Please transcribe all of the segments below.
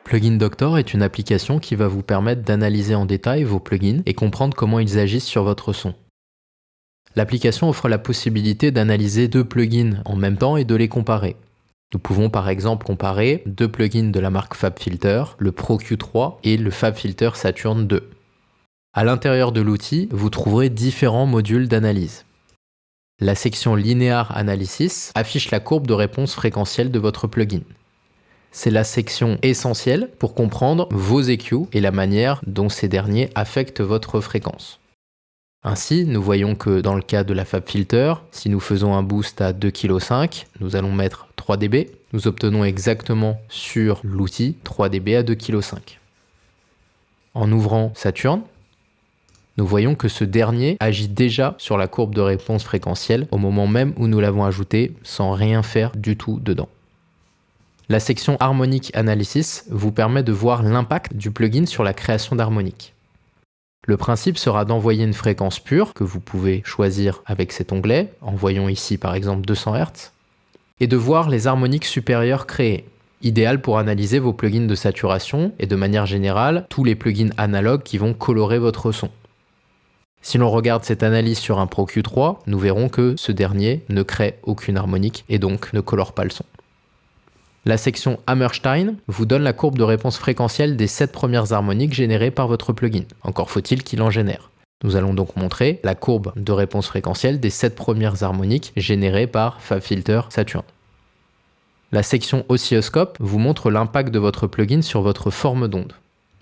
Plugin Doctor est une application qui va vous permettre d'analyser en détail vos plugins et comprendre comment ils agissent sur votre son. L'application offre la possibilité d'analyser 2 plugins en même temps et de les comparer. Nous pouvons par exemple comparer 2 plugins de la marque FabFilter, le Pro Q3 et le FabFilter Saturn 2. À l'intérieur de l'outil, vous trouverez différents modules d'analyse. La section Linear Analysis affiche la courbe de réponse fréquentielle de votre plugin. C'est la section essentielle pour comprendre vos EQ et la manière dont ces derniers affectent votre fréquence. Ainsi, nous voyons que dans le cas de la FabFilter, si nous faisons un boost à 2,5 kg, nous allons mettre 3 dB. Nous obtenons exactement sur l'outil 3 dB à 2,5 kg. En ouvrant Saturn, nous voyons que ce dernier agit déjà sur la courbe de réponse fréquentielle au moment même où nous l'avons ajouté sans rien faire du tout dedans. La section Harmonic Analysis vous permet de voir l'impact du plugin sur la création d'harmoniques. Le principe sera d'envoyer une fréquence pure que vous pouvez choisir avec cet onglet, envoyons ici par exemple 200 Hz, et de voir les harmoniques supérieures créées. Idéal pour analyser vos plugins de saturation et de manière générale tous les plugins analogues qui vont colorer votre son. Si l'on regarde cette analyse sur un Pro Q3, nous verrons que ce dernier ne crée aucune harmonique et donc ne colore pas le son. La section Hammerstein vous donne la courbe de réponse fréquentielle des 7 premières harmoniques générées par votre plugin. Encore faut-il qu'il en génère. Nous allons donc montrer la courbe de réponse fréquentielle des 7 premières harmoniques générées par FabFilter Saturn. La section Oscilloscope vous montre l'impact de votre plugin sur votre forme d'onde.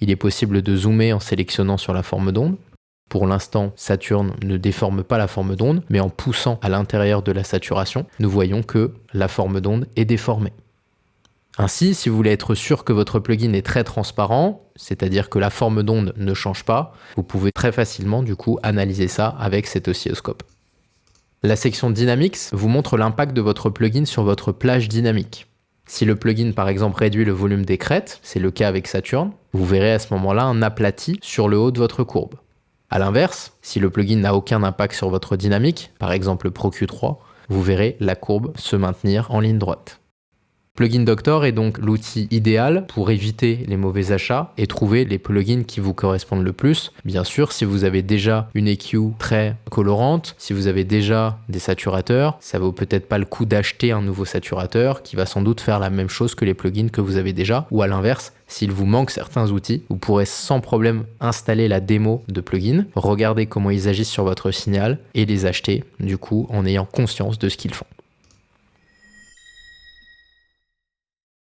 Il est possible de zoomer en sélectionnant sur la forme d'onde. Pour l'instant, Saturn ne déforme pas la forme d'onde, mais en poussant à l'intérieur de la saturation, nous voyons que la forme d'onde est déformée. Ainsi, si vous voulez être sûr que votre plugin est très transparent, c'est-à-dire que la forme d'onde ne change pas, vous pouvez très facilement du coup analyser ça avec cet oscilloscope. La section Dynamics vous montre l'impact de votre plugin sur votre plage dynamique. Si le plugin par exemple réduit le volume des crêtes, c'est le cas avec Saturn, vous verrez à ce moment-là un aplati sur le haut de votre courbe. A l'inverse, si le plugin n'a aucun impact sur votre dynamique, par exemple le Pro Q3, vous verrez la courbe se maintenir en ligne droite. Plugin Doctor est donc l'outil idéal pour éviter les mauvais achats et trouver les plugins qui vous correspondent le plus. Bien sûr, si vous avez déjà une EQ très colorante, si vous avez déjà des saturateurs, ça vaut peut-être pas le coup d'acheter un nouveau saturateur qui va sans doute faire la même chose que les plugins que vous avez déjà. Ou à l'inverse, s'il vous manque certains outils, vous pourrez sans problème installer la démo de plugins, regarder comment ils agissent sur votre signal et les acheter du coup en ayant conscience de ce qu'ils font.